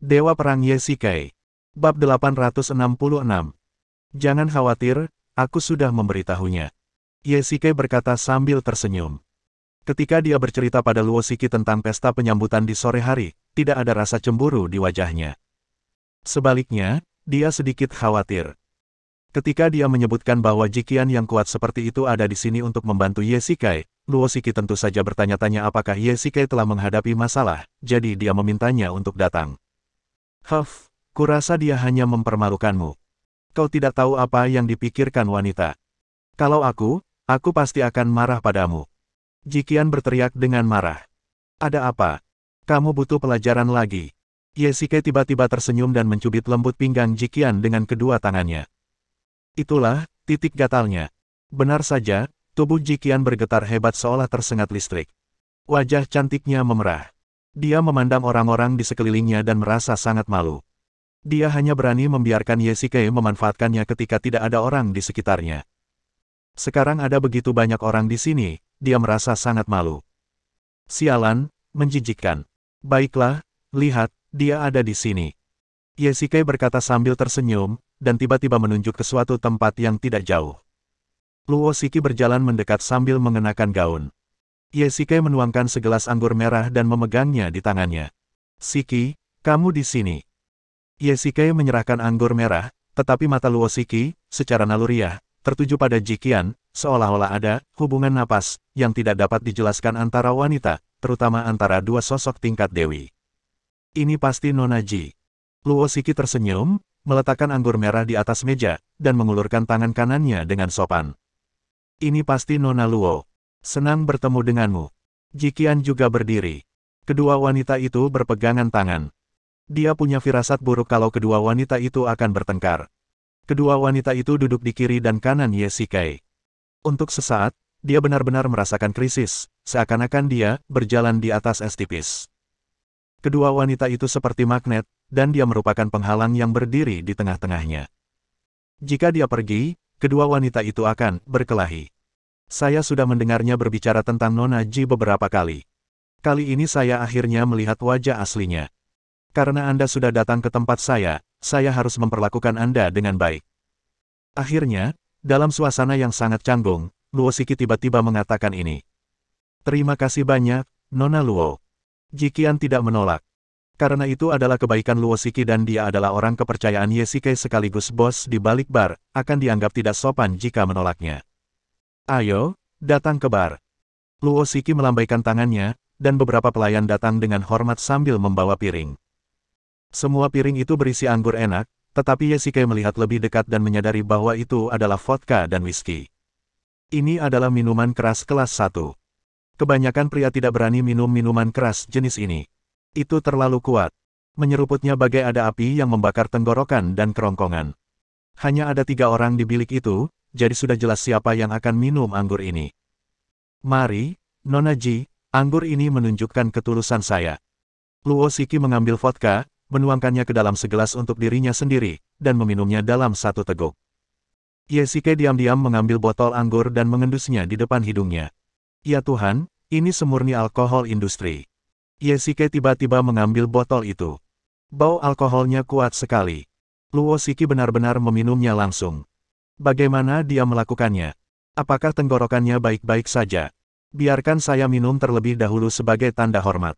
Dewa Perang Ye-Shikai. Bab 866. Jangan khawatir, aku sudah memberitahunya. Ye-Shikai berkata sambil tersenyum. Ketika dia bercerita pada Luo Shiki tentang pesta penyambutan di sore hari, tidak ada rasa cemburu di wajahnya. Sebaliknya, dia sedikit khawatir. Ketika dia menyebutkan bahwa Jiqian yang kuat seperti itu ada di sini untuk membantu Ye-Shikai, Luo Shiki tentu saja bertanya-tanya apakah Ye-Shikai telah menghadapi masalah, jadi dia memintanya untuk datang. Kurasa dia hanya mempermalukanmu. Kau tidak tahu apa yang dipikirkan wanita. Kalau aku pasti akan marah padamu. Jiqian berteriak dengan marah. Ada apa? Kamu butuh pelajaran lagi. Ye-Shikai tiba-tiba tersenyum dan mencubit lembut pinggang Jiqian dengan kedua tangannya. Itulah titik gatalnya. Benar saja, tubuh Jiqian bergetar hebat seolah tersengat listrik. Wajah cantiknya memerah. Dia memandang orang-orang di sekelilingnya dan merasa sangat malu. Dia hanya berani membiarkan Ye-Shikai memanfaatkannya ketika tidak ada orang di sekitarnya. Sekarang ada begitu banyak orang di sini, dia merasa sangat malu. Sialan, menjijikkan. Baiklah, lihat, dia ada di sini. Ye-Shikai berkata sambil tersenyum, dan tiba-tiba menunjuk ke suatu tempat yang tidak jauh. Luo Shiki berjalan mendekat sambil mengenakan gaun. Ye-Shikai menuangkan segelas anggur merah dan memegangnya di tangannya. Shiki, kamu di sini. Ye-Shikai menyerahkan anggur merah, tetapi mata Luo Shiki, secara naluriah, tertuju pada Jiqian, seolah-olah ada hubungan napas yang tidak dapat dijelaskan antara wanita, terutama antara dua sosok tingkat dewi. Ini pasti Nona Ji. Luo Shiki tersenyum, meletakkan anggur merah di atas meja, dan mengulurkan tangan kanannya dengan sopan. Ini pasti Nona Luo. Senang bertemu denganmu. Jiqian juga berdiri. Kedua wanita itu berpegangan tangan. Dia punya firasat buruk kalau kedua wanita itu akan bertengkar. Kedua wanita itu duduk di kiri dan kanan Ye-Shikai. Untuk sesaat, dia benar-benar merasakan krisis, seakan-akan dia berjalan di atas es tipis. Kedua wanita itu seperti magnet, dan dia merupakan penghalang yang berdiri di tengah-tengahnya. Jika dia pergi, kedua wanita itu akan berkelahi. Saya sudah mendengarnya berbicara tentang Nona Ji beberapa kali. Kali ini saya akhirnya melihat wajah aslinya. Karena Anda sudah datang ke tempat saya harus memperlakukan Anda dengan baik. Akhirnya, dalam suasana yang sangat canggung, Luo Shiki tiba-tiba mengatakan ini. Terima kasih banyak, Nona Luo. Jiqian tidak menolak. Karena itu adalah kebaikan Luo Shiki dan dia adalah orang kepercayaan Ye-Shikai sekaligus bos di balik bar, akan dianggap tidak sopan jika menolaknya. Ayo, datang ke bar. Luo Shiki melambaikan tangannya, dan beberapa pelayan datang dengan hormat sambil membawa piring. Semua piring itu berisi anggur enak, tetapi Ye-Shikai melihat lebih dekat dan menyadari bahwa itu adalah vodka dan whisky. Ini adalah minuman keras kelas 1. Kebanyakan pria tidak berani minum minuman keras jenis ini. Itu terlalu kuat. Menyeruputnya bagai ada api yang membakar tenggorokan dan kerongkongan. Hanya ada 3 orang di bilik itu, jadi sudah jelas siapa yang akan minum anggur ini. Mari, Nona Ji, anggur ini menunjukkan ketulusan saya. Luo Shiki mengambil vodka, menuangkannya ke dalam segelas untuk dirinya sendiri, dan meminumnya dalam satu teguk. Ye-Shikai diam-diam mengambil botol anggur dan mengendusnya di depan hidungnya. Ya Tuhan, ini semurni alkohol industri. Ye-Shikai tiba-tiba mengambil botol itu. Bau alkoholnya kuat sekali. Luo Shiki benar-benar meminumnya langsung. Bagaimana dia melakukannya? Apakah tenggorokannya baik-baik saja? Biarkan saya minum terlebih dahulu sebagai tanda hormat.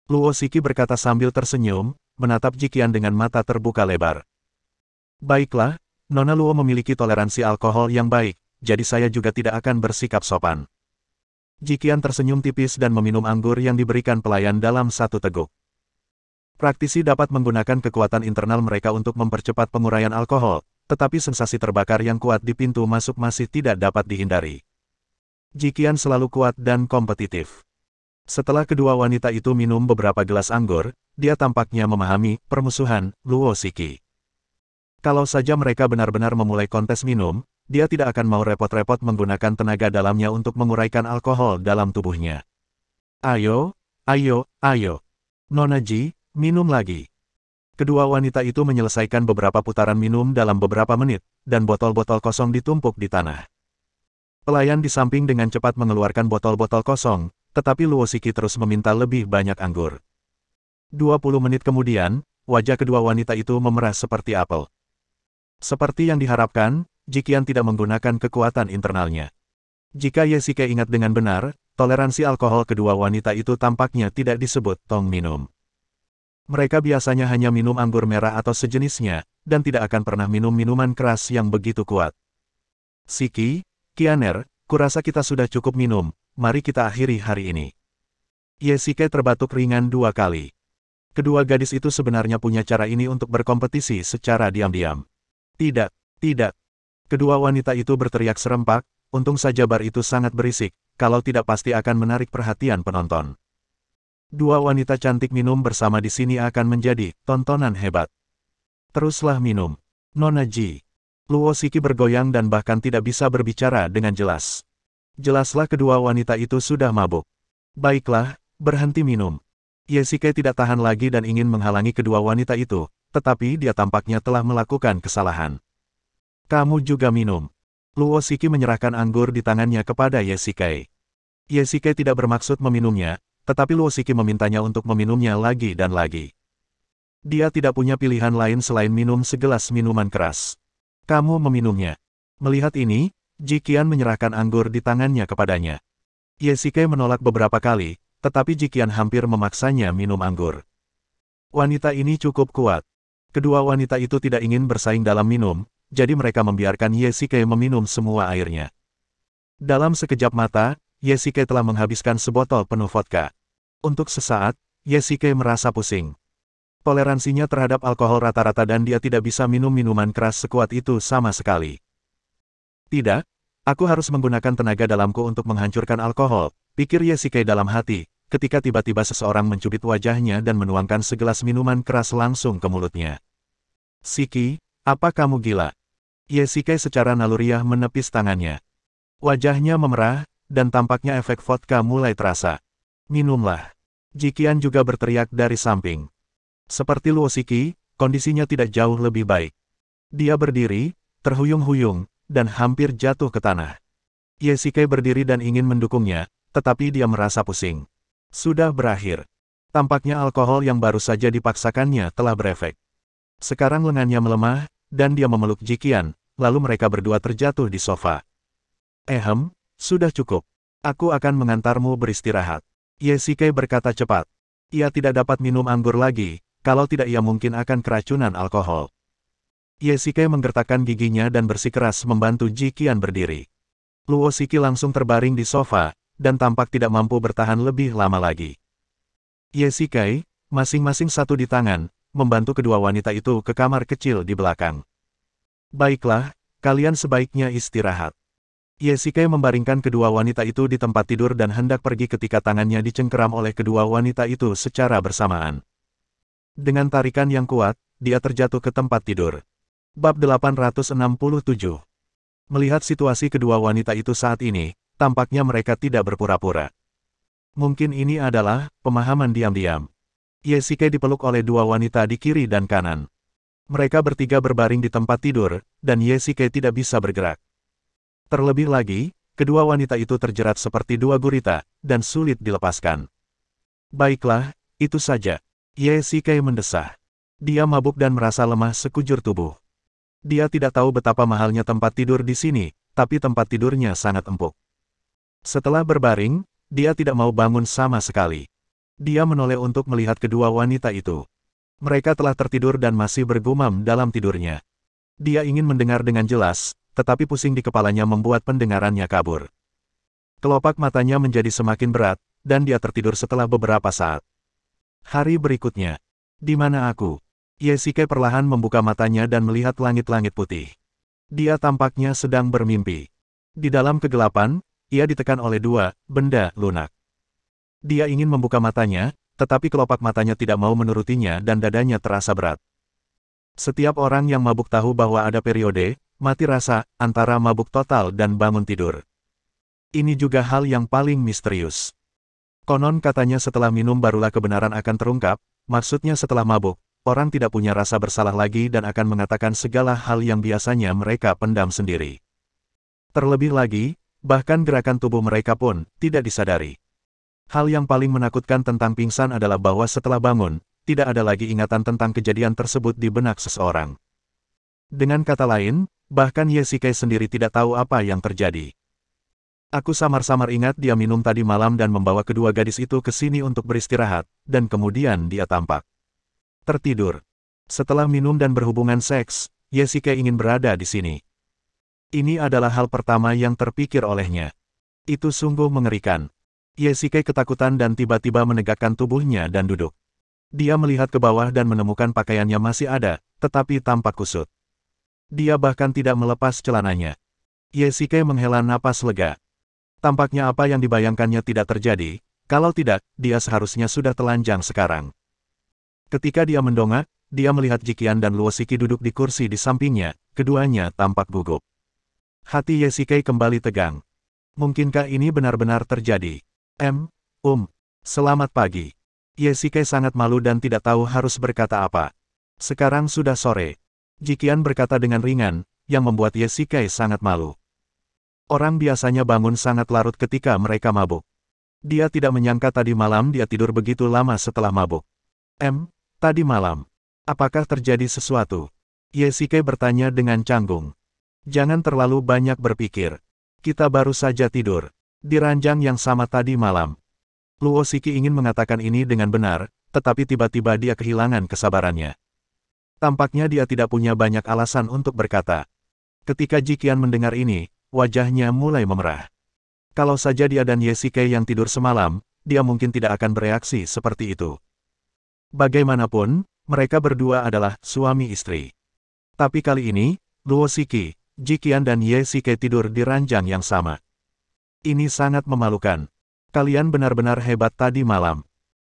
Luo Shiki berkata sambil tersenyum, menatap Jiqian dengan mata terbuka lebar. Baiklah, Nona Luo memiliki toleransi alkohol yang baik, jadi saya juga tidak akan bersikap sopan. Jiqian tersenyum tipis dan meminum anggur yang diberikan pelayan dalam satu teguk. Praktisi dapat menggunakan kekuatan internal mereka untuk mempercepat penguraian alkohol, tetapi sensasi terbakar yang kuat di pintu masuk masih tidak dapat dihindari. Jiqian selalu kuat dan kompetitif. Setelah kedua wanita itu minum beberapa gelas anggur, dia tampaknya memahami permusuhan Luo Shiki. Kalau saja mereka benar-benar memulai kontes minum, dia tidak akan mau repot-repot menggunakan tenaga dalamnya untuk menguraikan alkohol dalam tubuhnya. Ayo, ayo, ayo. Nona Ji, minum lagi. Kedua wanita itu menyelesaikan beberapa putaran minum dalam beberapa menit, dan botol-botol kosong ditumpuk di tanah. Pelayan di samping dengan cepat mengeluarkan botol-botol kosong, tetapi Luo Shiki terus meminta lebih banyak anggur. 20 menit kemudian, wajah kedua wanita itu memerah seperti apel. Seperti yang diharapkan, Jiqian tidak menggunakan kekuatan internalnya. Jika Ye Xike ingat dengan benar, toleransi alkohol kedua wanita itu tampaknya tidak disebut tong minum. Mereka biasanya hanya minum anggur merah atau sejenisnya, dan tidak akan pernah minum minuman keras yang begitu kuat. Siki, Qianer, kurasa kita sudah cukup minum, mari kita akhiri hari ini. Ye Xike terbatuk ringan 2 kali. Kedua gadis itu sebenarnya punya cara ini untuk berkompetisi secara diam-diam. Tidak, tidak. Kedua wanita itu berteriak serempak, untung saja bar itu sangat berisik, kalau tidak pasti akan menarik perhatian penonton. Dua wanita cantik minum bersama di sini akan menjadi tontonan hebat. Teruslah minum. Nona Ji. Luo Siki bergoyang dan bahkan tidak bisa berbicara dengan jelas. Jelaslah kedua wanita itu sudah mabuk. Baiklah, berhenti minum. Ye Xike tidak tahan lagi dan ingin menghalangi kedua wanita itu, tetapi dia tampaknya telah melakukan kesalahan. Kamu juga minum. Luo Siki menyerahkan anggur di tangannya kepada Ye Xike. Ye Xike tidak bermaksud meminumnya, tetapi Luo Siki memintanya untuk meminumnya lagi dan lagi. Dia tidak punya pilihan lain selain minum segelas minuman keras. Kamu meminumnya. Melihat ini, Jiqian menyerahkan anggur di tangannya kepadanya. Ye Xike menolak beberapa kali, tetapi Jiqian hampir memaksanya minum anggur. Wanita ini cukup kuat. Kedua wanita itu tidak ingin bersaing dalam minum, jadi mereka membiarkan Ye Xike meminum semua airnya. Dalam sekejap mata, Ye Xike telah menghabiskan sebotol penuh vodka. Untuk sesaat, Ye Xike merasa pusing. Toleransinya terhadap alkohol rata-rata dan dia tidak bisa minum minuman keras sekuat itu sama sekali. Tidak, aku harus menggunakan tenaga dalamku untuk menghancurkan alkohol, pikir Ye Xike dalam hati, ketika tiba-tiba seseorang mencubit wajahnya dan menuangkan segelas minuman keras langsung ke mulutnya. Siki, apa kamu gila? Ye Xike secara naluriah menepis tangannya. Wajahnya memerah, dan tampaknya efek vodka mulai terasa. Minumlah. Jiqian juga berteriak dari samping. Seperti Luo Siki, kondisinya tidak jauh lebih baik. Dia berdiri, terhuyung-huyung, dan hampir jatuh ke tanah. Ye Xike berdiri dan ingin mendukungnya, tetapi dia merasa pusing. Sudah berakhir. Tampaknya alkohol yang baru saja dipaksakannya telah berefek. Sekarang lengannya melemah, dan dia memeluk Jiqian, lalu mereka berdua terjatuh di sofa. Sudah cukup. Aku akan mengantarmu beristirahat. Ye Xike berkata cepat. Ia tidak dapat minum anggur lagi, kalau tidak ia mungkin akan keracunan alkohol. Ye Xike menggertakkan giginya dan bersikeras membantu Jiqian berdiri. Luo Siki langsung terbaring di sofa, dan tampak tidak mampu bertahan lebih lama lagi. Ye Xike, masing-masing satu di tangan, membantu kedua wanita itu ke kamar kecil di belakang. Baiklah, kalian sebaiknya istirahat. Ye Xike membaringkan kedua wanita itu di tempat tidur dan hendak pergi ketika tangannya dicengkeram oleh kedua wanita itu secara bersamaan. Dengan tarikan yang kuat, dia terjatuh ke tempat tidur. Bab 867. Melihat situasi kedua wanita itu saat ini, tampaknya mereka tidak berpura-pura. Mungkin ini adalah pemahaman diam-diam. Ye Xike dipeluk oleh dua wanita di kiri dan kanan. Mereka bertiga berbaring di tempat tidur, dan Ye Xike tidak bisa bergerak. Terlebih lagi, kedua wanita itu terjerat seperti dua gurita, dan sulit dilepaskan. Baiklah, itu saja. Ye Xike mendesah. Dia mabuk dan merasa lemah sekujur tubuh. Dia tidak tahu betapa mahalnya tempat tidur di sini, tapi tempat tidurnya sangat empuk. Setelah berbaring, dia tidak mau bangun sama sekali. Dia menoleh untuk melihat kedua wanita itu. Mereka telah tertidur dan masih bergumam dalam tidurnya. Dia ingin mendengar dengan jelas, tetapi pusing di kepalanya membuat pendengarannya kabur. Kelopak matanya menjadi semakin berat, dan dia tertidur setelah beberapa saat. Hari berikutnya. Di mana aku? Ye Xike perlahan membuka matanya dan melihat langit-langit putih. Dia tampaknya sedang bermimpi. Di dalam kegelapan, ia ditekan oleh dua benda lunak. Dia ingin membuka matanya, tetapi kelopak matanya tidak mau menurutinya dan dadanya terasa berat. Setiap orang yang mabuk tahu bahwa ada periode mati rasa antara mabuk total dan bangun tidur. Ini juga hal yang paling misterius. Konon katanya setelah minum barulah kebenaran akan terungkap, maksudnya setelah mabuk, orang tidak punya rasa bersalah lagi dan akan mengatakan segala hal yang biasanya mereka pendam sendiri. Terlebih lagi, bahkan gerakan tubuh mereka pun tidak disadari. Hal yang paling menakutkan tentang pingsan adalah bahwa setelah bangun, tidak ada lagi ingatan tentang kejadian tersebut di benak seseorang. Dengan kata lain, bahkan Ye Shikai sendiri tidak tahu apa yang terjadi. Aku samar-samar ingat dia minum tadi malam dan membawa kedua gadis itu ke sini untuk beristirahat, dan kemudian dia tampak tertidur. Setelah minum dan berhubungan seks, Ye Shikai ingin berada di sini. Ini adalah hal pertama yang terpikir olehnya. Itu sungguh mengerikan. Ye Shikai ketakutan dan tiba-tiba menegakkan tubuhnya dan duduk. Dia melihat ke bawah dan menemukan pakaiannya masih ada, tetapi tampak kusut. Dia bahkan tidak melepas celananya. Ye Shikai menghela napas lega. Tampaknya apa yang dibayangkannya tidak terjadi, kalau tidak, dia seharusnya sudah telanjang sekarang. Ketika dia mendongak, dia melihat Jiqian dan Luo Shiki duduk di kursi di sampingnya, keduanya tampak gugup. Hati Ye Shikai kembali tegang. Mungkinkah ini benar-benar terjadi? Selamat pagi. Ye Shikai sangat malu dan tidak tahu harus berkata apa. Sekarang sudah sore. Jiqian berkata dengan ringan, yang membuat Ye Shikai sangat malu. Orang biasanya bangun sangat larut ketika mereka mabuk. Dia tidak menyangka tadi malam dia tidur begitu lama setelah mabuk. Tadi malam. Apakah terjadi sesuatu? Ye Shikai bertanya dengan canggung. Jangan terlalu banyak berpikir. Kita baru saja tidur. Di ranjang yang sama tadi malam. Luo Shiki ingin mengatakan ini dengan benar, tetapi tiba-tiba dia kehilangan kesabarannya. Tampaknya dia tidak punya banyak alasan untuk berkata. Ketika Jiqian mendengar ini, wajahnya mulai memerah. Kalau saja dia dan Ye Shikai yang tidur semalam, dia mungkin tidak akan bereaksi seperti itu. Bagaimanapun, mereka berdua adalah suami istri. Tapi kali ini, Luo Shiki, Jiqian dan Ye Shikai tidur di ranjang yang sama. Ini sangat memalukan. Kalian benar-benar hebat tadi malam.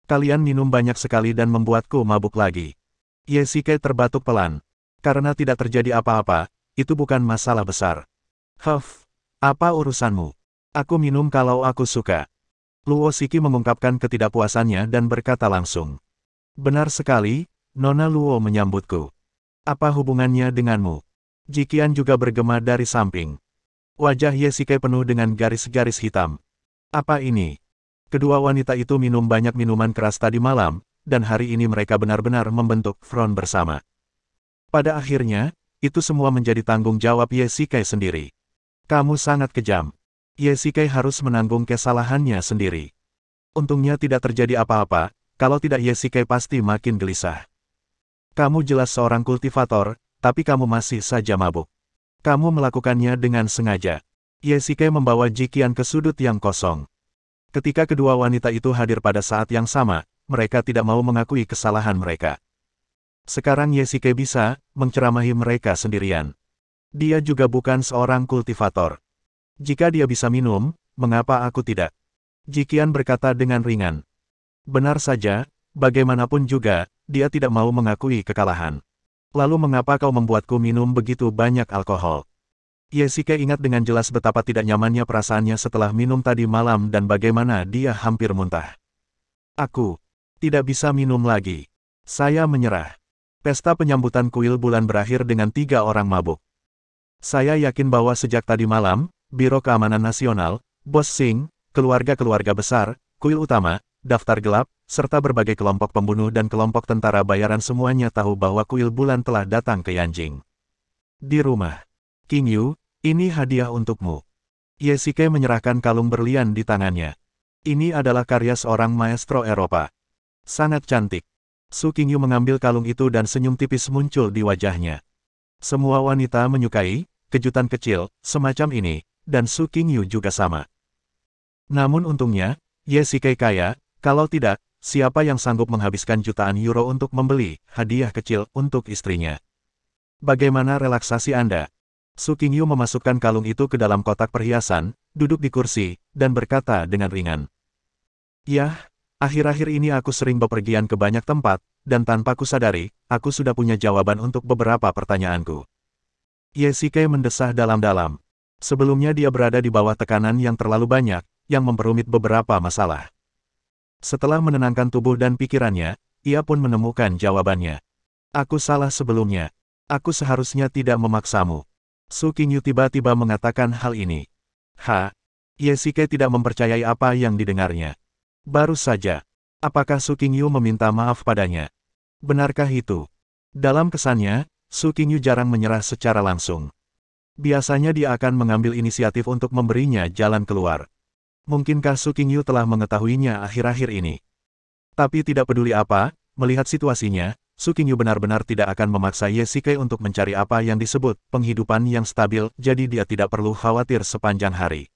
Kalian minum banyak sekali dan membuatku mabuk lagi. Ye Shikai terbatuk pelan. Karena tidak terjadi apa-apa, itu bukan masalah besar. Apa urusanmu? Aku minum kalau aku suka. Luo Shiki mengungkapkan ketidakpuasannya dan berkata langsung. Benar sekali, Nona Luo menyambutku. Apa hubungannya denganmu? Jiqian juga bergema dari samping. Wajah Ye Shikai penuh dengan garis-garis hitam. Apa ini? Kedua wanita itu minum banyak minuman keras tadi malam, dan hari ini mereka benar-benar membentuk front bersama. Pada akhirnya, itu semua menjadi tanggung jawab Ye Shikai sendiri. Kamu sangat kejam. Ye Shikai harus menanggung kesalahannya sendiri. Untungnya tidak terjadi apa-apa, kalau tidak Ye Shikai pasti makin gelisah. Kamu jelas seorang kultivator, tapi kamu masih saja mabuk. Kamu melakukannya dengan sengaja. Ye Shikai membawa Jiqian ke sudut yang kosong. Ketika kedua wanita itu hadir pada saat yang sama, mereka tidak mau mengakui kesalahan mereka. Sekarang Ye Shikai bisa menceramahi mereka sendirian. Dia juga bukan seorang kultivator. Jika dia bisa minum, mengapa aku tidak? Jiqian berkata dengan ringan. Benar saja, bagaimanapun juga, dia tidak mau mengakui kekalahan. Lalu mengapa kau membuatku minum begitu banyak alkohol? Ye Shikai ingat dengan jelas betapa tidak nyamannya perasaannya setelah minum tadi malam dan bagaimana dia hampir muntah. Aku tidak bisa minum lagi. Saya menyerah. Pesta penyambutan kuil bulan berakhir dengan 3 orang mabuk. Saya yakin bahwa sejak tadi malam, Biro Keamanan Nasional, Bos Sing, keluarga-keluarga besar, kuil utama, daftar gelap, serta berbagai kelompok pembunuh dan kelompok tentara bayaran semuanya tahu bahwa kuil bulan telah datang ke Yanjing. Di rumah. King Yu, ini hadiah untukmu. Ye Shikai menyerahkan kalung berlian di tangannya. Ini adalah karya seorang maestro Eropa. Sangat cantik. Su King Yu mengambil kalung itu dan senyum tipis muncul di wajahnya. Semua wanita menyukai kejutan kecil semacam ini, dan Su King Yu juga sama. Namun untungnya, Ye Shikai kaya, kalau tidak, siapa yang sanggup menghabiskan jutaan euro untuk membeli hadiah kecil untuk istrinya? Bagaimana relaksasi Anda? Su King Yu memasukkan kalung itu ke dalam kotak perhiasan, duduk di kursi, dan berkata dengan ringan. Yah, akhir-akhir ini aku sering bepergian ke banyak tempat, dan tanpa kusadari, aku sudah punya jawaban untuk beberapa pertanyaanku. Ye Shikai mendesah dalam-dalam. Sebelumnya dia berada di bawah tekanan yang terlalu banyak, yang memperumit beberapa masalah. Setelah menenangkan tubuh dan pikirannya, ia pun menemukan jawabannya. Aku salah sebelumnya. Aku seharusnya tidak memaksamu. Su King Yu tiba-tiba mengatakan hal ini. Ye Shikai tidak mempercayai apa yang didengarnya. Baru saja. Apakah Su King Yu meminta maaf padanya? Benarkah itu? Dalam kesannya, Su Qingyu jarang menyerah secara langsung. Biasanya dia akan mengambil inisiatif untuk memberinya jalan keluar. Mungkinkah Su Qingyu telah mengetahuinya akhir-akhir ini? Tapi tidak peduli apa, melihat situasinya, Su Qingyu benar-benar tidak akan memaksa Ye Shikai untuk mencari apa yang disebut penghidupan yang stabil, jadi dia tidak perlu khawatir sepanjang hari.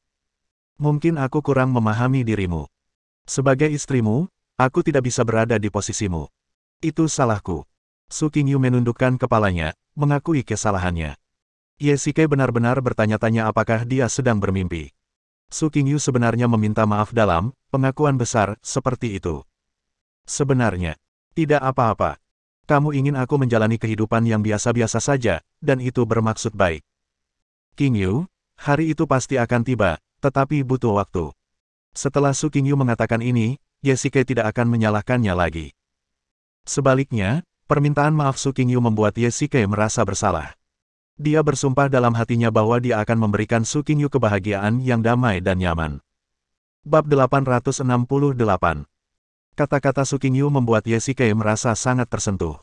Mungkin aku kurang memahami dirimu. Sebagai istrimu, aku tidak bisa berada di posisimu. Itu salahku. Su Qingyu menundukkan kepalanya, mengakui kesalahannya. Ye Shikai benar-benar bertanya-tanya apakah dia sedang bermimpi. Su Qingyu sebenarnya meminta maaf dalam pengakuan besar seperti itu. Sebenarnya, tidak apa-apa. Kamu ingin aku menjalani kehidupan yang biasa-biasa saja, dan itu bermaksud baik. Qingyu, hari itu pasti akan tiba, tetapi butuh waktu. Setelah Su Qingyu mengatakan ini, Ye Shikai tidak akan menyalahkannya lagi. Sebaliknya, permintaan maaf Su Qingyu membuat Ye Shikai merasa bersalah. Dia bersumpah dalam hatinya bahwa dia akan memberikan Su Qingyu kebahagiaan yang damai dan nyaman. Bab 868. Kata-kata Su Qingyu membuat Ye Shikai merasa sangat tersentuh.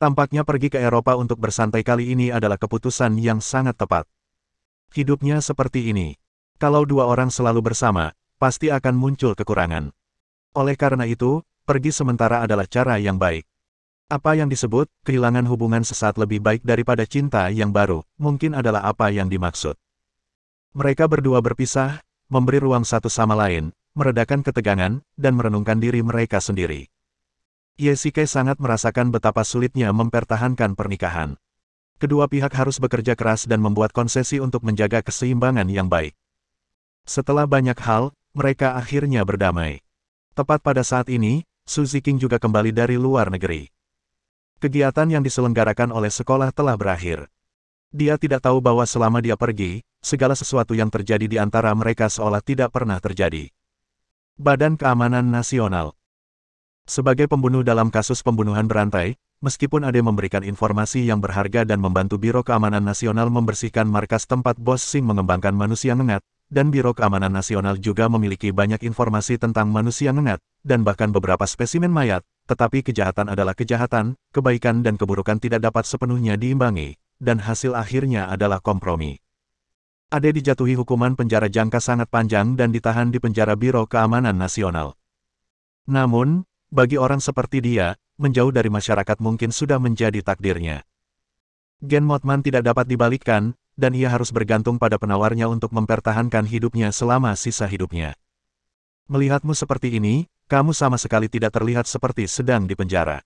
Tampaknya pergi ke Eropa untuk bersantai kali ini adalah keputusan yang sangat tepat. Hidupnya seperti ini. Kalau dua orang selalu bersama, pasti akan muncul kekurangan. Oleh karena itu, pergi sementara adalah cara yang baik. Apa yang disebut kehilangan hubungan sesaat lebih baik daripada cinta yang baru, mungkin adalah apa yang dimaksud. Mereka berdua berpisah, memberi ruang satu sama lain, meredakan ketegangan, dan merenungkan diri mereka sendiri. Ye Shikai sangat merasakan betapa sulitnya mempertahankan pernikahan. Kedua pihak harus bekerja keras dan membuat konsesi untuk menjaga keseimbangan yang baik. Setelah banyak hal, mereka akhirnya berdamai. Tepat pada saat ini, Su Ziqing juga kembali dari luar negeri. Kegiatan yang diselenggarakan oleh sekolah telah berakhir. Dia tidak tahu bahwa selama dia pergi, segala sesuatu yang terjadi di antara mereka seolah tidak pernah terjadi. Badan Keamanan Nasional. Sebagai pembunuh dalam kasus pembunuhan berantai, meskipun Ade memberikan informasi yang berharga dan membantu Biro Keamanan Nasional membersihkan markas tempat Bos Sing mengembangkan manusia ngengat, dan Biro Keamanan Nasional juga memiliki banyak informasi tentang manusia ngengat, dan bahkan beberapa spesimen mayat, tetapi kejahatan adalah kejahatan, kebaikan dan keburukan tidak dapat sepenuhnya diimbangi, dan hasil akhirnya adalah kompromi. Ade dijatuhi hukuman penjara jangka sangat panjang dan ditahan di penjara Biro Keamanan Nasional. Namun, bagi orang seperti dia, menjauh dari masyarakat mungkin sudah menjadi takdirnya. Gen Mothman tidak dapat dibalikkan, dan ia harus bergantung pada penawarnya untuk mempertahankan hidupnya selama sisa hidupnya. Melihatmu seperti ini, kamu sama sekali tidak terlihat seperti sedang di penjara.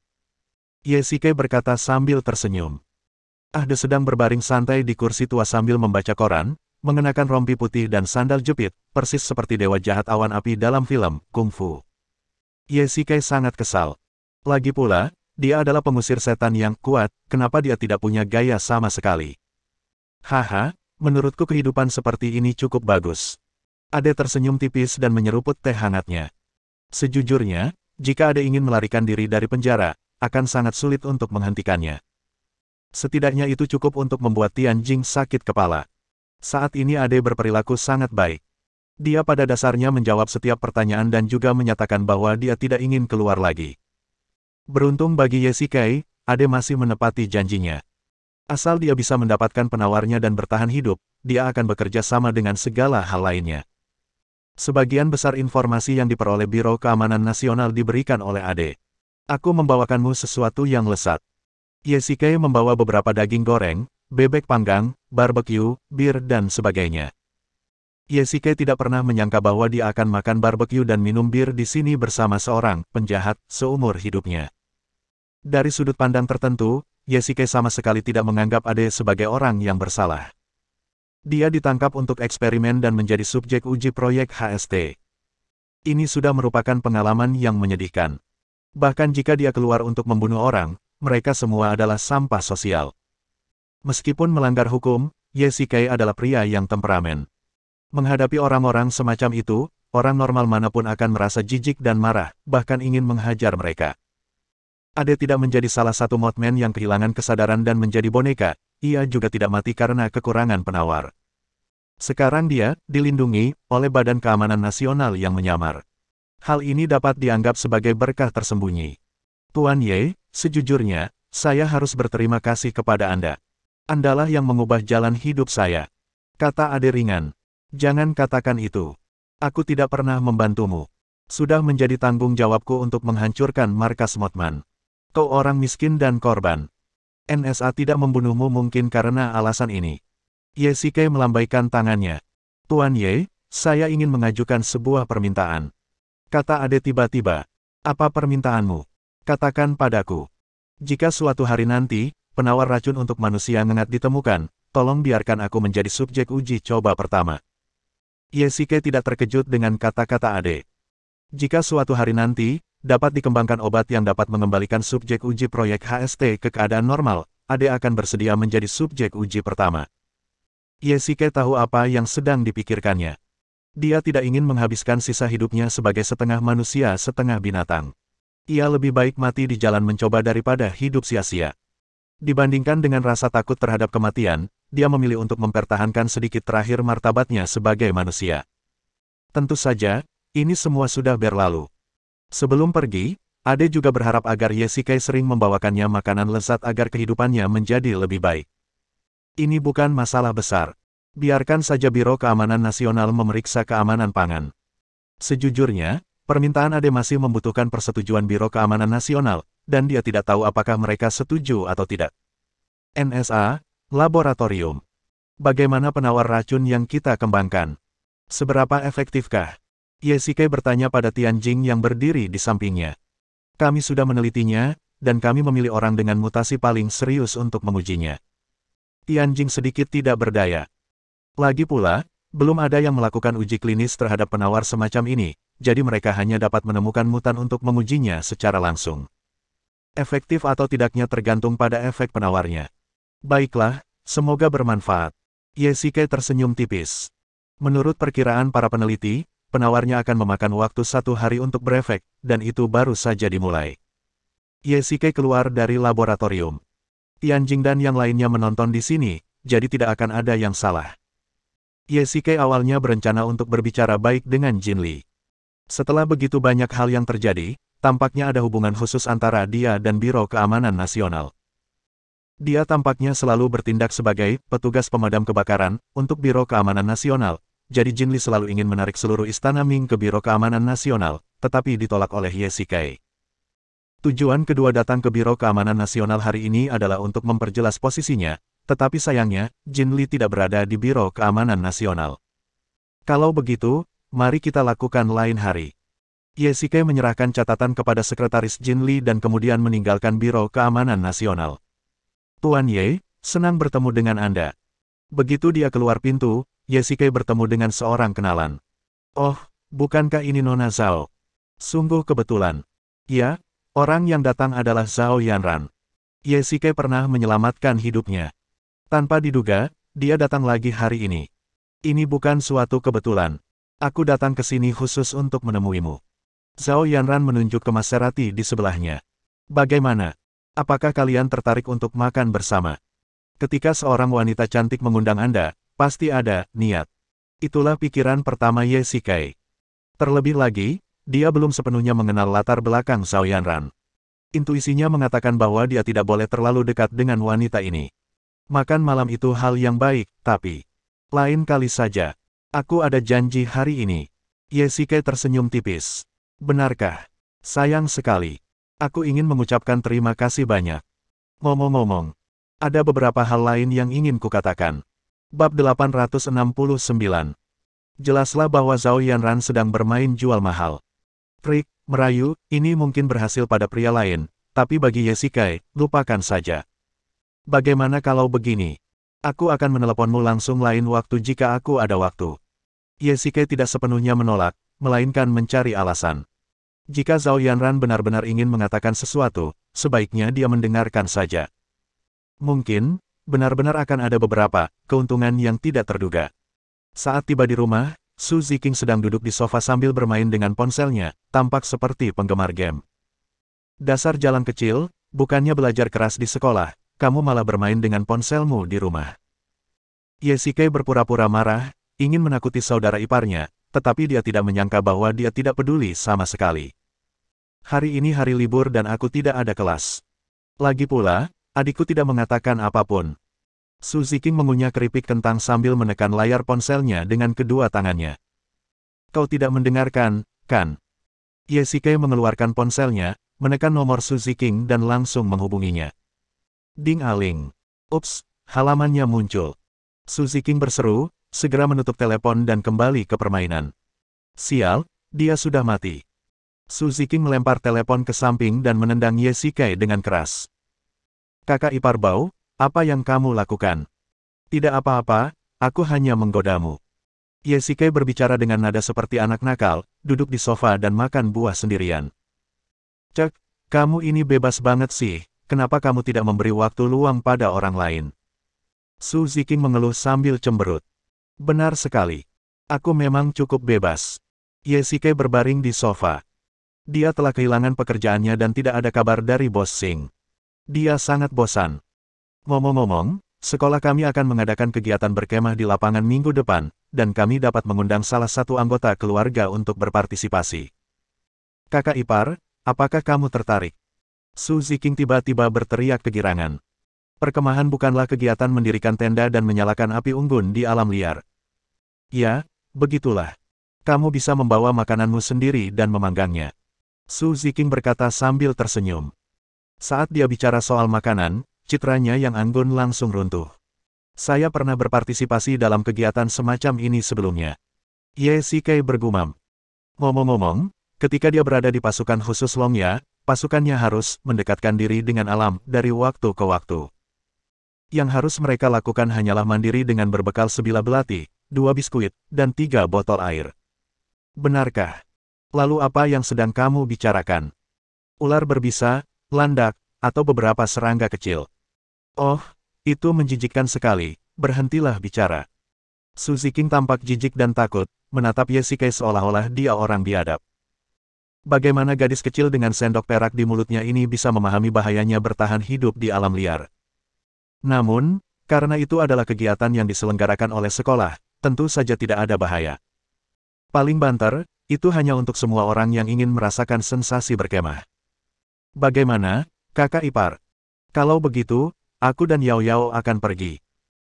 Ye Shikai berkata sambil tersenyum. Ade sedang berbaring santai di kursi tua sambil membaca koran, mengenakan rompi putih dan sandal jepit, persis seperti dewa jahat awan api dalam film Kung Fu. Ye Shikai sangat kesal. Lagi pula, dia adalah pengusir setan yang kuat, kenapa dia tidak punya gaya sama sekali? Haha, menurutku kehidupan seperti ini cukup bagus. Ade tersenyum tipis dan menyeruput teh hangatnya. Sejujurnya, jika Ade ingin melarikan diri dari penjara, akan sangat sulit untuk menghentikannya. Setidaknya itu cukup untuk membuat Tian Jing sakit kepala. Saat ini Ade berperilaku sangat baik. Dia pada dasarnya menjawab setiap pertanyaan dan juga menyatakan bahwa dia tidak ingin keluar lagi. Beruntung bagi Ye Shikai, Ade masih menepati janjinya. Asal dia bisa mendapatkan penawarnya dan bertahan hidup, dia akan bekerja sama dengan segala hal lainnya. Sebagian besar informasi yang diperoleh Biro Keamanan Nasional diberikan oleh Ade. Aku membawakanmu sesuatu yang lezat. Ye Shikai membawa beberapa daging goreng, bebek panggang, barbecue, bir dan sebagainya. Ye Shikai tidak pernah menyangka bahwa dia akan makan barbecue dan minum bir di sini bersama seorang penjahat seumur hidupnya. Dari sudut pandang tertentu, Ye Shikai sama sekali tidak menganggap Ade sebagai orang yang bersalah. Dia ditangkap untuk eksperimen dan menjadi subjek uji proyek HST. Ini sudah merupakan pengalaman yang menyedihkan. Bahkan jika dia keluar untuk membunuh orang, mereka semua adalah sampah sosial. Meskipun melanggar hukum, Ye Shikai adalah pria yang temperamen. Menghadapi orang-orang semacam itu, orang normal manapun akan merasa jijik dan marah, bahkan ingin menghajar mereka. Ade tidak menjadi salah satu Mothman yang kehilangan kesadaran dan menjadi boneka, ia juga tidak mati karena kekurangan penawar. Sekarang dia dilindungi oleh Badan Keamanan Nasional yang menyamar. Hal ini dapat dianggap sebagai berkah tersembunyi. Tuan Ye, sejujurnya, saya harus berterima kasih kepada Anda. Andalah yang mengubah jalan hidup saya. Kata Ade ringan. Jangan katakan itu. Aku tidak pernah membantumu. Sudah menjadi tanggung jawabku untuk menghancurkan markas Mothman. Kau orang miskin dan korban. NSA tidak membunuhmu mungkin karena alasan ini. Ye Shikai melambaikan tangannya. Tuan Ye, saya ingin mengajukan sebuah permintaan. Kata Ade tiba-tiba. Apa permintaanmu? Katakan padaku. Jika suatu hari nanti, penawar racun untuk manusia ngengat ditemukan, tolong biarkan aku menjadi subjek uji coba pertama. Ye Shikai tidak terkejut dengan kata-kata Ade. Jika suatu hari nanti, dapat dikembangkan obat yang dapat mengembalikan subjek uji proyek HST ke keadaan normal, Ade akan bersedia menjadi subjek uji pertama. Ye Shikai tahu apa yang sedang dipikirkannya. Dia tidak ingin menghabiskan sisa hidupnya sebagai setengah manusia setengah binatang. Ia lebih baik mati di jalan mencoba daripada hidup sia-sia. Dibandingkan dengan rasa takut terhadap kematian, dia memilih untuk mempertahankan sedikit terakhir martabatnya sebagai manusia. Tentu saja, ini semua sudah berlalu. Sebelum pergi, Ade juga berharap agar Ye Shikai sering membawakannya makanan lezat agar kehidupannya menjadi lebih baik. Ini bukan masalah besar. Biarkan saja Biro Keamanan Nasional memeriksa keamanan pangan. Sejujurnya, permintaan Ade masih membutuhkan persetujuan Biro Keamanan Nasional, dan dia tidak tahu apakah mereka setuju atau tidak. NSA, Laboratorium. Bagaimana penawar racun yang kita kembangkan? Seberapa efektifkah? Ye Shikai bertanya pada Tianjing yang berdiri di sampingnya. Kami sudah menelitinya, dan kami memilih orang dengan mutasi paling serius untuk mengujinya. Tianjing sedikit tidak berdaya. Lagi pula, belum ada yang melakukan uji klinis terhadap penawar semacam ini, jadi mereka hanya dapat menemukan mutan untuk mengujinya secara langsung. Efektif atau tidaknya tergantung pada efek penawarnya. Baiklah, semoga bermanfaat. Ye Shikai tersenyum tipis. Menurut perkiraan para peneliti, penawarnya akan memakan waktu 1 hari untuk berefek, dan itu baru saja dimulai. Ye Shikai keluar dari laboratorium. Tianjing dan yang lainnya menonton di sini, jadi tidak akan ada yang salah. Ye Shikai awalnya berencana untuk berbicara baik dengan Jin Li. Setelah begitu banyak hal yang terjadi, tampaknya ada hubungan khusus antara dia dan Biro Keamanan Nasional. Dia tampaknya selalu bertindak sebagai petugas pemadam kebakaran untuk Biro Keamanan Nasional. Jadi Jin Li selalu ingin menarik seluruh istana Ming ke Biro Keamanan Nasional, tetapi ditolak oleh Ye Shikai. Tujuan kedua datang ke Biro Keamanan Nasional hari ini adalah untuk memperjelas posisinya, tetapi sayangnya, Jin Li tidak berada di Biro Keamanan Nasional. Kalau begitu, mari kita lakukan lain hari. Ye Shikai menyerahkan catatan kepada sekretaris Jin Li dan kemudian meninggalkan Biro Keamanan Nasional. Tuan Ye, senang bertemu dengan Anda. Begitu dia keluar pintu, Ye Shikai bertemu dengan seorang kenalan. Oh, bukankah ini Nona Zhao? Sungguh kebetulan. Ya, orang yang datang adalah Zhao Yanran. Ye Shikai pernah menyelamatkan hidupnya. Tanpa diduga, dia datang lagi hari ini. Ini bukan suatu kebetulan. Aku datang ke sini khusus untuk menemuimu. Zhao Yanran menunjuk ke Maserati di sebelahnya. Bagaimana? Apakah kalian tertarik untuk makan bersama? Ketika seorang wanita cantik mengundang Anda, pasti ada niat. Itulah pikiran pertama Ye Shikai. Terlebih lagi, dia belum sepenuhnya mengenal latar belakang Zhao Yanran. Intuisinya mengatakan bahwa dia tidak boleh terlalu dekat dengan wanita ini. Makan malam itu hal yang baik, tapi lain kali saja. Aku ada janji hari ini. Ye Shikai tersenyum tipis. Benarkah? Sayang sekali. Aku ingin mengucapkan terima kasih banyak. Ngomong-ngomong, ada beberapa hal lain yang ingin kukatakan. Bab 869. Jelaslah bahwa Zhao Yanran sedang bermain jual mahal. Trik, merayu, ini mungkin berhasil pada pria lain, tapi bagi Ye Shikai, lupakan saja. Bagaimana kalau begini? Aku akan meneleponmu langsung lain waktu jika aku ada waktu. Ye Shikai tidak sepenuhnya menolak, melainkan mencari alasan. Jika Zhao Yanran benar-benar ingin mengatakan sesuatu, sebaiknya dia mendengarkan saja. Mungkin, benar-benar akan ada beberapa keuntungan yang tidak terduga. Saat tiba di rumah, Su Ziqing sedang duduk di sofa sambil bermain dengan ponselnya, tampak seperti penggemar game. Dasar jalan kecil, bukannya belajar keras di sekolah, kamu malah bermain dengan ponselmu di rumah. Ye Shikai berpura-pura marah, ingin menakuti saudara iparnya, tetapi dia tidak menyangka bahwa dia tidak peduli sama sekali. Hari ini hari libur dan aku tidak ada kelas. Lagi pula, adikku tidak mengatakan apapun. Su Ziking mengunyah keripik kentang sambil menekan layar ponselnya dengan kedua tangannya. Kau tidak mendengarkan, kan? Ye Shikai mengeluarkan ponselnya, menekan nomor Su Ziking dan langsung menghubunginya. Ding-aling. Ups, halamannya muncul. Su Ziking berseru, segera menutup telepon dan kembali ke permainan. Sial, dia sudah mati. Su Ziking melempar telepon ke samping dan menendang Ye Shikai dengan keras. Kakak ipar Bao, apa yang kamu lakukan? Tidak apa-apa, aku hanya menggodamu. Ye Shikai berbicara dengan nada seperti anak nakal, duduk di sofa dan makan buah sendirian. Cek, kamu ini bebas banget sih, kenapa kamu tidak memberi waktu luang pada orang lain? Su Ziking mengeluh sambil cemberut. Benar sekali. Aku memang cukup bebas. Ye Shikai berbaring di sofa. Dia telah kehilangan pekerjaannya dan tidak ada kabar dari Bos Sing. Dia sangat bosan. Ngomong-ngomong, sekolah kami akan mengadakan kegiatan berkemah di lapangan minggu depan, dan kami dapat mengundang salah satu anggota keluarga untuk berpartisipasi. Kakak ipar, apakah kamu tertarik? Su Ziking tiba-tiba berteriak kegirangan. Perkemahan bukanlah kegiatan mendirikan tenda dan menyalakan api unggun di alam liar. Ya, begitulah. Kamu bisa membawa makananmu sendiri dan memanggangnya. Su Ziking berkata sambil tersenyum. Saat dia bicara soal makanan, citranya yang anggun langsung runtuh. Saya pernah berpartisipasi dalam kegiatan semacam ini sebelumnya. Ye Shikai bergumam. Ngomong-ngomong, ketika dia berada di pasukan khusus Longya, pasukannya harus mendekatkan diri dengan alam dari waktu ke waktu. Yang harus mereka lakukan hanyalah mandiri dengan berbekal sebilah belati, 2 biskuit, dan 3 botol air. Benarkah? Lalu apa yang sedang kamu bicarakan? Ular berbisa, landak, atau beberapa serangga kecil? Oh, itu menjijikkan sekali, berhentilah bicara. Su Ziking tampak jijik dan takut, menatap Ye Shikai seolah-olah dia orang biadab. Bagaimana gadis kecil dengan sendok perak di mulutnya ini bisa memahami bahayanya bertahan hidup di alam liar? Namun, karena itu adalah kegiatan yang diselenggarakan oleh sekolah, tentu saja tidak ada bahaya. Paling banter, itu hanya untuk semua orang yang ingin merasakan sensasi berkemah. Bagaimana, kakak ipar? Kalau begitu, aku dan Yao Yao akan pergi.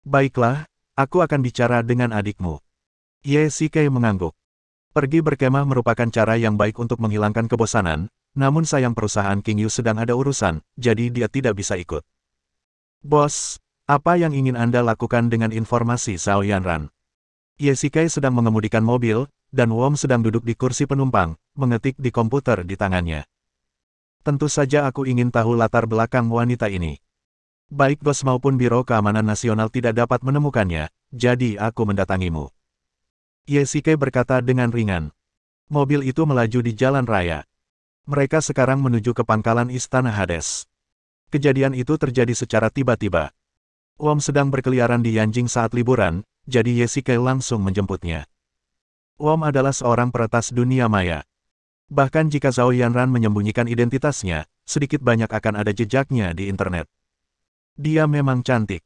Baiklah, aku akan bicara dengan adikmu. Ye Shikai mengangguk. Pergi berkemah merupakan cara yang baik untuk menghilangkan kebosanan, namun sayang perusahaan King Yu sedang ada urusan, jadi dia tidak bisa ikut. Bos, apa yang ingin Anda lakukan dengan informasi Zhao Yanran? Ye Shikai sedang mengemudikan mobil, dan Wom sedang duduk di kursi penumpang, mengetik di komputer di tangannya. Tentu saja aku ingin tahu latar belakang wanita ini. Baik bos maupun Biro Keamanan Nasional tidak dapat menemukannya, jadi aku mendatangimu. Ye Shikai berkata dengan ringan. Mobil itu melaju di jalan raya. Mereka sekarang menuju ke pangkalan Istana Hades. Kejadian itu terjadi secara tiba-tiba. Wom sedang berkeliaran di Yanjing saat liburan, jadi Ye Shikai langsung menjemputnya. Wom adalah seorang peretas dunia maya. Bahkan jika Zhao Yanran menyembunyikan identitasnya, sedikit banyak akan ada jejaknya di internet. Dia memang cantik.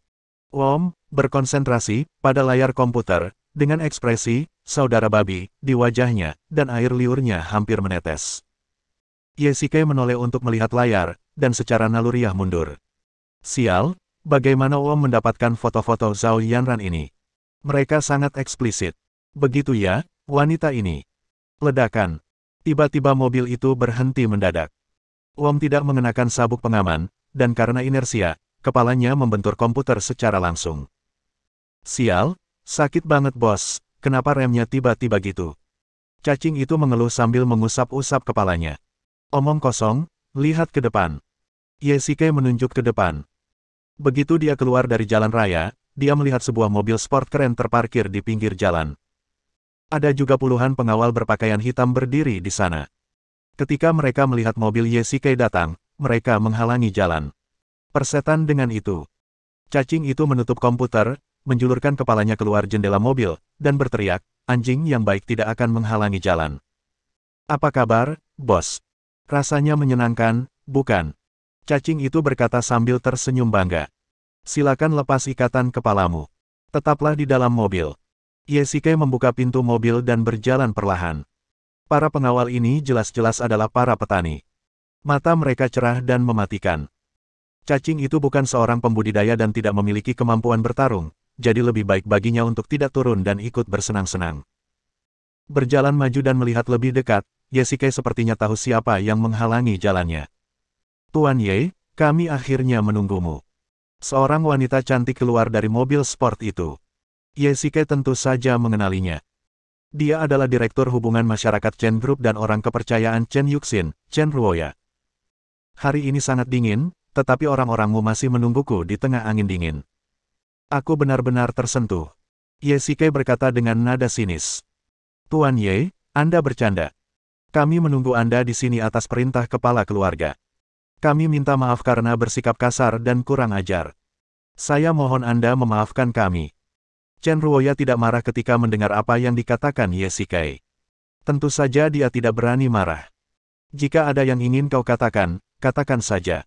Wom berkonsentrasi pada layar komputer, dengan ekspresi saudara babi di wajahnya, dan air liurnya hampir menetes. Ye Shikai menoleh untuk melihat layar, dan secara naluriah mundur. Sial, bagaimana Wom mendapatkan foto-foto Zhao Yanran ini? Mereka sangat eksplisit. Begitu ya, wanita ini. Ledakan. Tiba-tiba mobil itu berhenti mendadak. Wom tidak mengenakan sabuk pengaman, dan karena inersia, kepalanya membentur komputer secara langsung. Sial, sakit banget bos, kenapa remnya tiba-tiba gitu? Cacing itu mengeluh sambil mengusap-usap kepalanya. Omong kosong, lihat ke depan. Ye Shikai menunjuk ke depan. Begitu dia keluar dari jalan raya, dia melihat sebuah mobil sport keren terparkir di pinggir jalan. Ada juga puluhan pengawal berpakaian hitam berdiri di sana. Ketika mereka melihat mobil Ye Shikai datang, mereka menghalangi jalan. Persetan dengan itu. Cacing itu menutup komputer, menjulurkan kepalanya keluar jendela mobil, dan berteriak, anjing yang baik tidak akan menghalangi jalan. Apa kabar, bos? Rasanya menyenangkan, bukan? Cacing itu berkata sambil tersenyum bangga. Silakan lepas ikatan kepalamu. Tetaplah di dalam mobil. Ye Shikai membuka pintu mobil dan berjalan perlahan. Para pengawal ini jelas-jelas adalah para petani. Mata mereka cerah dan mematikan. Cacing itu bukan seorang pembudidaya dan tidak memiliki kemampuan bertarung, jadi lebih baik baginya untuk tidak turun dan ikut bersenang-senang. Berjalan maju dan melihat lebih dekat, Ye sepertinya tahu siapa yang menghalangi jalannya. Tuan Ye, kami akhirnya menunggumu. Seorang wanita cantik keluar dari mobil sport itu. Ye tentu saja mengenalinya. Dia adalah Direktur Hubungan Masyarakat Chen Group dan orang kepercayaan Chen Yuxin, Chen Ruoya. Hari ini sangat dingin, tetapi orang-orangmu masih menungguku di tengah angin dingin. Aku benar-benar tersentuh. Ye berkata dengan nada sinis. Tuan Ye, Anda bercanda. Kami menunggu Anda di sini atas perintah kepala keluarga. Kami minta maaf karena bersikap kasar dan kurang ajar. Saya mohon Anda memaafkan kami. Chen Ruoya tidak marah ketika mendengar apa yang dikatakan Ye Tentu saja dia tidak berani marah. Jika ada yang ingin kau katakan, katakan saja.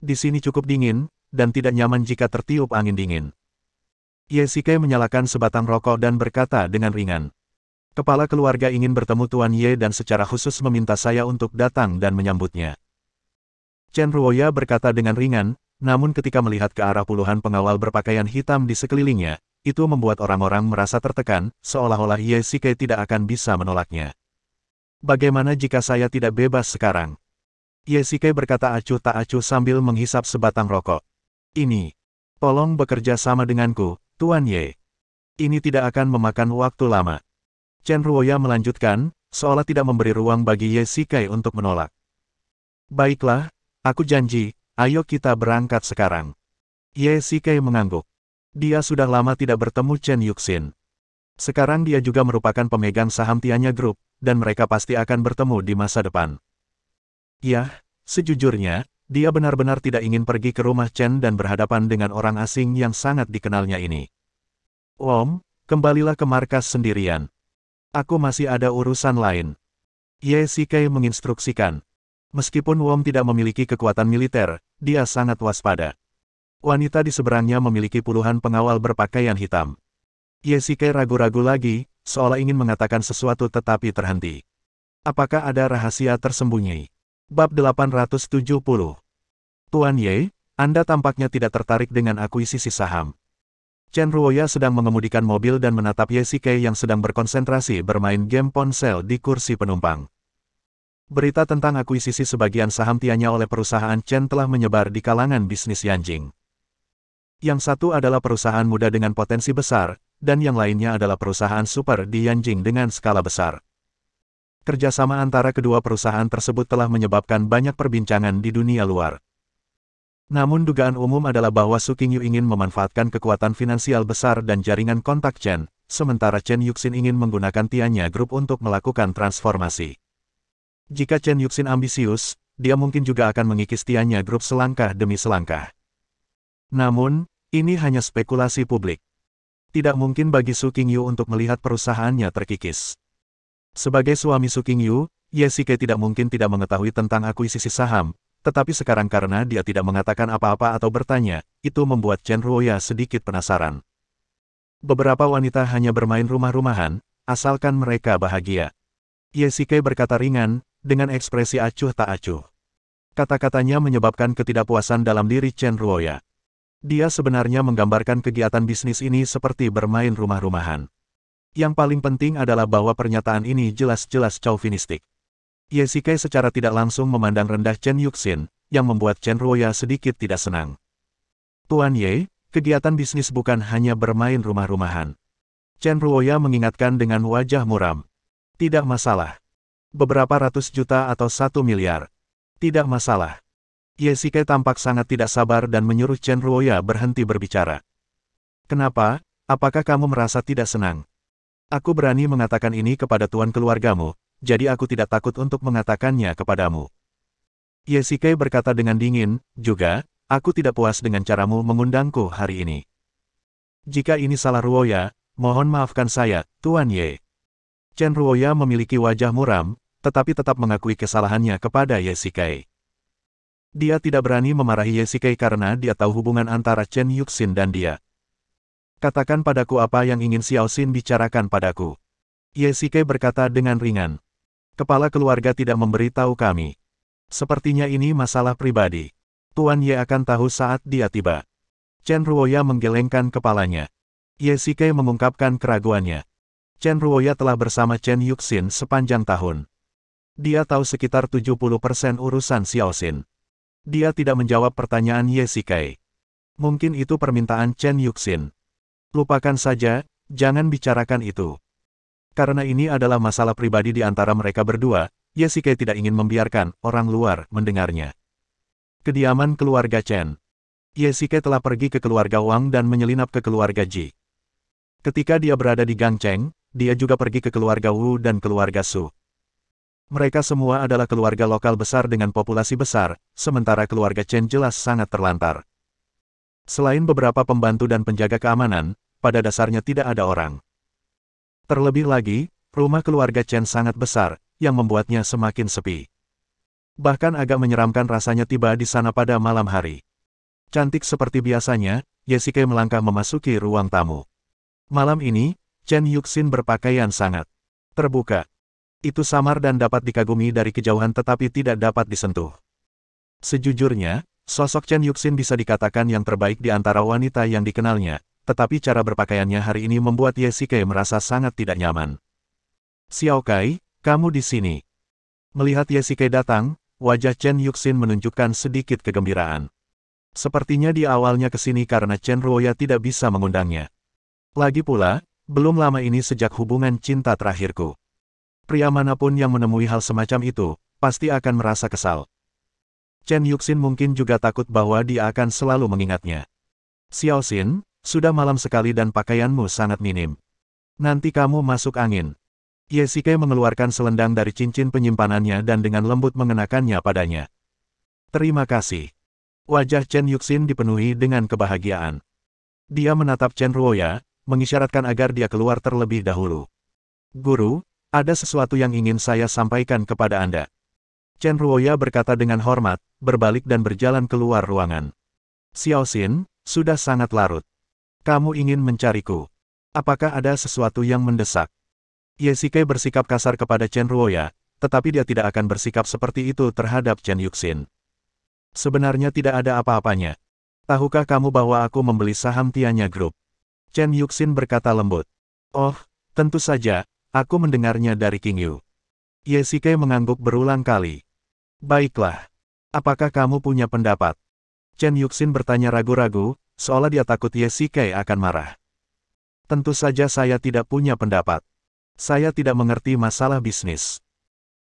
Di sini cukup dingin, dan tidak nyaman jika tertiup angin dingin. Ye menyalakan sebatang rokok dan berkata dengan ringan. Kepala keluarga ingin bertemu Tuan Ye dan secara khusus meminta saya untuk datang dan menyambutnya. Chen Ruoya berkata dengan ringan, namun ketika melihat ke arah puluhan pengawal berpakaian hitam di sekelilingnya, itu membuat orang-orang merasa tertekan, seolah-olah Ye tidak akan bisa menolaknya. Bagaimana jika saya tidak bebas sekarang? Ye berkata acuh tak acuh sambil menghisap sebatang rokok. Ini. Tolong bekerja sama denganku, Tuan Ye. Ini tidak akan memakan waktu lama. Chen Ruoya melanjutkan, seolah tidak memberi ruang bagi Ye untuk menolak. Baiklah, aku janji, ayo kita berangkat sekarang. Ye mengangguk. Dia sudah lama tidak bertemu Chen Yuxin. Sekarang dia juga merupakan pemegang saham Tianya Group, dan mereka pasti akan bertemu di masa depan. Ya, sejujurnya, dia benar-benar tidak ingin pergi ke rumah Chen dan berhadapan dengan orang asing yang sangat dikenalnya ini. Om, kembalilah ke markas sendirian. Aku masih ada urusan lain. Ye menginstruksikan. Meskipun Wom tidak memiliki kekuatan militer, dia sangat waspada. Wanita di seberangnya memiliki puluhan pengawal berpakaian hitam. Ye ragu-ragu lagi, seolah ingin mengatakan sesuatu tetapi terhenti. Apakah ada rahasia tersembunyi? Bab 870. Tuan Ye, Anda tampaknya tidak tertarik dengan akuisisi saham. Chen Ruoya sedang mengemudikan mobil dan menatap Ye yang sedang berkonsentrasi bermain game ponsel di kursi penumpang. Berita tentang akuisisi sebagian saham Tianya oleh perusahaan Chen telah menyebar di kalangan bisnis Yanjing. Yang satu adalah perusahaan muda dengan potensi besar, dan yang lainnya adalah perusahaan super di Yanjing dengan skala besar. Kerjasama antara kedua perusahaan tersebut telah menyebabkan banyak perbincangan di dunia luar. Namun dugaan umum adalah bahwa Su Qingyu ingin memanfaatkan kekuatan finansial besar dan jaringan kontak Chen, sementara Chen Yuxin ingin menggunakan Tianya Group untuk melakukan transformasi. Jika Chen Yuxin ambisius, dia mungkin juga akan mengikis Tianya Group selangkah demi selangkah. Namun, ini hanya spekulasi publik. Tidak mungkin bagi Su Qingyu untuk melihat perusahaannya terkikis. Sebagai suami Su Qingyu, Ye tidak mungkin tidak mengetahui tentang akuisisi saham, tetapi sekarang karena dia tidak mengatakan apa-apa atau bertanya, itu membuat Chen Ruoya sedikit penasaran. Beberapa wanita hanya bermain rumah-rumahan, asalkan mereka bahagia. Ye berkata ringan, dengan ekspresi acuh tak acuh. Kata-katanya menyebabkan ketidakpuasan dalam diri Chen Ruoya. Dia sebenarnya menggambarkan kegiatan bisnis ini seperti bermain rumah-rumahan. Yang paling penting adalah bahwa pernyataan ini jelas-jelas chauvinistik. Ye secara tidak langsung memandang rendah Chen Yuxin, yang membuat Chen Ruoya sedikit tidak senang. Tuan Ye, kegiatan bisnis bukan hanya bermain rumah-rumahan. Chen Ruoya mengingatkan dengan wajah muram. Tidak masalah. Beberapa ratus juta atau 1 miliar. Tidak masalah. Ye tampak sangat tidak sabar dan menyuruh Chen Ruoya berhenti berbicara. Kenapa? Apakah kamu merasa tidak senang? Aku berani mengatakan ini kepada tuan keluargamu, jadi aku tidak takut untuk mengatakannya kepadamu. Ye berkata dengan dingin, juga, aku tidak puas dengan caramu mengundangku hari ini. Jika ini salah Ruoya, mohon maafkan saya, Tuan Ye. Chen Ruoya memiliki wajah muram, tetapi tetap mengakui kesalahannya kepada Ye. Dia tidak berani memarahi Ye karena dia tahu hubungan antara Chen Yuxin dan dia. Katakan padaku apa yang ingin Xiao Xin bicarakan padaku. Ye berkata dengan ringan. Kepala keluarga tidak memberitahu kami. Sepertinya ini masalah pribadi. Tuan Ye akan tahu saat dia tiba. Chen Ruoya menggelengkan kepalanya. Ye Shikai mengungkapkan keraguannya. Chen Ruoya telah bersama Chen Yuxin sepanjang tahun. Dia tahu sekitar 70% urusan Xiaoxin. Dia tidak menjawab pertanyaan Ye Shikai. Mungkin itu permintaan Chen Yuxin. Lupakan saja, jangan bicarakan itu. Karena ini adalah masalah pribadi di antara mereka berdua, Ye Shikai tidak ingin membiarkan orang luar mendengarnya. Kediaman keluarga Chen. Ye Shikai telah pergi ke keluarga Wang dan menyelinap ke keluarga Ji. Ketika dia berada di Gangcheng, dia juga pergi ke keluarga Wu dan keluarga Su. Mereka semua adalah keluarga lokal besar dengan populasi besar, sementara keluarga Chen jelas sangat terlantar. Selain beberapa pembantu dan penjaga keamanan, pada dasarnya tidak ada orang. Terlebih lagi, rumah keluarga Chen sangat besar, yang membuatnya semakin sepi. Bahkan agak menyeramkan rasanya tiba di sana pada malam hari. Cantik seperti biasanya, Ye Shikai melangkah memasuki ruang tamu. Malam ini, Chen Yuxin berpakaian sangat terbuka. Itu samar dan dapat dikagumi dari kejauhan tetapi tidak dapat disentuh. Sejujurnya, sosok Chen Yuxin bisa dikatakan yang terbaik di antara wanita yang dikenalnya, tetapi cara berpakaiannya hari ini membuat Ye Shikai merasa sangat tidak nyaman. Xiao Kai, kamu di sini. Melihat Ye Shikai datang, wajah Chen Yuxin menunjukkan sedikit kegembiraan. Sepertinya dia awalnya ke sini karena Chen Ruoya tidak bisa mengundangnya. Lagi pula, belum lama ini sejak hubungan cinta terakhirku. Pria manapun yang menemui hal semacam itu, pasti akan merasa kesal. Chen Yuxin mungkin juga takut bahwa dia akan selalu mengingatnya. Xiaoxin, sudah malam sekali dan pakaianmu sangat minim. Nanti kamu masuk angin. Ye Shikai mengeluarkan selendang dari cincin penyimpanannya dan dengan lembut mengenakannya padanya. Terima kasih. Wajah Chen Yuxin dipenuhi dengan kebahagiaan. Dia menatap Chen Ruoya, mengisyaratkan agar dia keluar terlebih dahulu. Guru, ada sesuatu yang ingin saya sampaikan kepada Anda. Chen Ruoya berkata dengan hormat, berbalik dan berjalan keluar ruangan. Xiaoxin, sudah sangat larut. Kamu ingin mencariku. Apakah ada sesuatu yang mendesak? Ye Shikai bersikap kasar kepada Chen Ruoya, tetapi dia tidak akan bersikap seperti itu terhadap Chen Yuxin. Sebenarnya tidak ada apa-apanya. Tahukah kamu bahwa aku membeli saham Tianya Group? Chen Yuxin berkata lembut. Oh, tentu saja, aku mendengarnya dari King Yu. Ye Shikai mengangguk berulang kali. Baiklah. Apakah kamu punya pendapat? Chen Yuxin bertanya ragu-ragu, seolah dia takut Ye Shikai akan marah. Tentu saja saya tidak punya pendapat. Saya tidak mengerti masalah bisnis.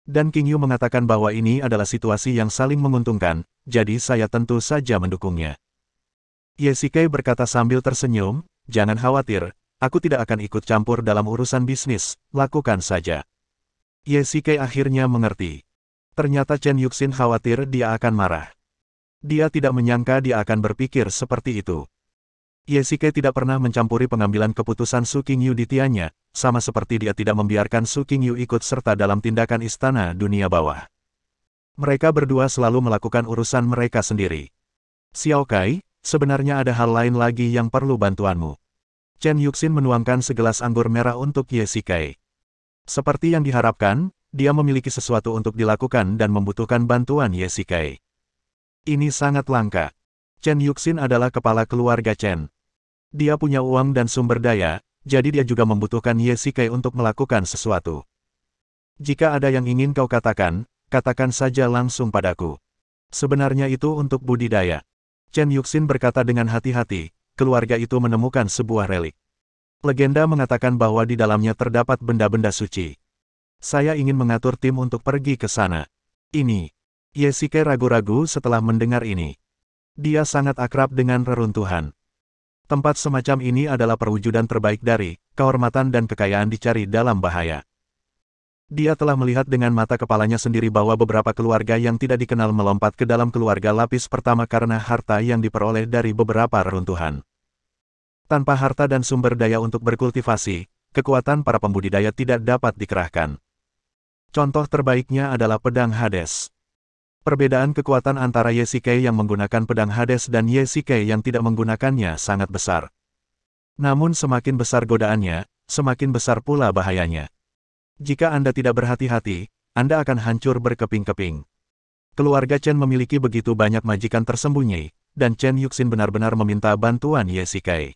Dan King Yu mengatakan bahwa ini adalah situasi yang saling menguntungkan, jadi saya tentu saja mendukungnya. Ye Shikai berkata sambil tersenyum, jangan khawatir, aku tidak akan ikut campur dalam urusan bisnis, lakukan saja. Ye Shikai akhirnya mengerti. Ternyata Chen Yuxin khawatir dia akan marah. Dia tidak menyangka dia akan berpikir seperti itu. Ye Shikai tidak pernah mencampuri pengambilan keputusan Su Qingyu di Tianya, sama seperti dia tidak membiarkan Su Qingyu ikut serta dalam tindakan istana dunia bawah. Mereka berdua selalu melakukan urusan mereka sendiri. Xiao Kai, sebenarnya ada hal lain lagi yang perlu bantuanmu. Chen Yuxin menuangkan segelas anggur merah untuk Ye Shikai. Seperti yang diharapkan, dia memiliki sesuatu untuk dilakukan dan membutuhkan bantuan Ye Shikai. Ini sangat langka. Chen Yuxin adalah kepala keluarga Chen. Dia punya uang dan sumber daya, jadi dia juga membutuhkan Ye Shikai untuk melakukan sesuatu. Jika ada yang ingin kau katakan, katakan saja langsung padaku. Sebenarnya itu untuk budidaya. Chen Yuxin berkata dengan hati-hati, keluarga itu menemukan sebuah relik. Legenda mengatakan bahwa di dalamnya terdapat benda-benda suci. Saya ingin mengatur tim untuk pergi ke sana. Ini. Ye Shikai ragu-ragu setelah mendengar ini. Dia sangat akrab dengan reruntuhan. Tempat semacam ini adalah perwujudan terbaik dari kehormatan dan kekayaan dicari dalam bahaya. Dia telah melihat dengan mata kepalanya sendiri bahwa beberapa keluarga yang tidak dikenal melompat ke dalam keluarga lapis pertama karena harta yang diperoleh dari beberapa reruntuhan. Tanpa harta dan sumber daya untuk berkultivasi, kekuatan para pembudidaya tidak dapat dikerahkan. Contoh terbaiknya adalah pedang Hades. Perbedaan kekuatan antara Ye Shikai yang menggunakan pedang Hades dan Ye Shikai yang tidak menggunakannya sangat besar. Namun semakin besar godaannya, semakin besar pula bahayanya. Jika Anda tidak berhati-hati, Anda akan hancur berkeping-keping. Keluarga Chen memiliki begitu banyak majikan tersembunyi, dan Chen Yuxin benar-benar meminta bantuan Ye Shikai.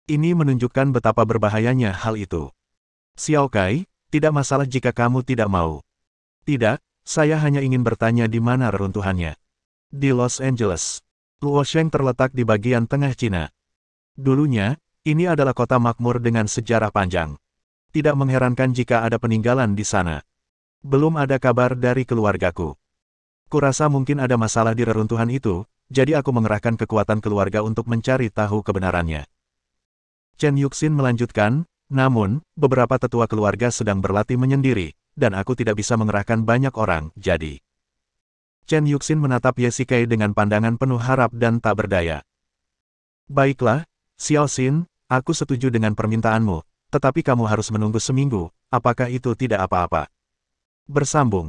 Ini menunjukkan betapa berbahayanya hal itu. Xiao Kai, tidak masalah jika kamu tidak mau. Tidak, saya hanya ingin bertanya di mana reruntuhannya. Di Los Angeles. Luosheng terletak di bagian tengah Cina. Dulunya, ini adalah kota makmur dengan sejarah panjang. Tidak mengherankan jika ada peninggalan di sana. Belum ada kabar dari keluargaku. Kurasa mungkin ada masalah di reruntuhan itu, jadi aku mengerahkan kekuatan keluarga untuk mencari tahu kebenarannya. Chen Yuxin melanjutkan, namun, beberapa tetua keluarga sedang berlatih menyendiri, dan aku tidak bisa mengerahkan banyak orang, jadi. Chen Yuxin menatap Ye Shikai dengan pandangan penuh harap dan tak berdaya. Baiklah, Xiao Xin, aku setuju dengan permintaanmu, tetapi kamu harus menunggu seminggu, apakah itu tidak apa-apa? Bersambung.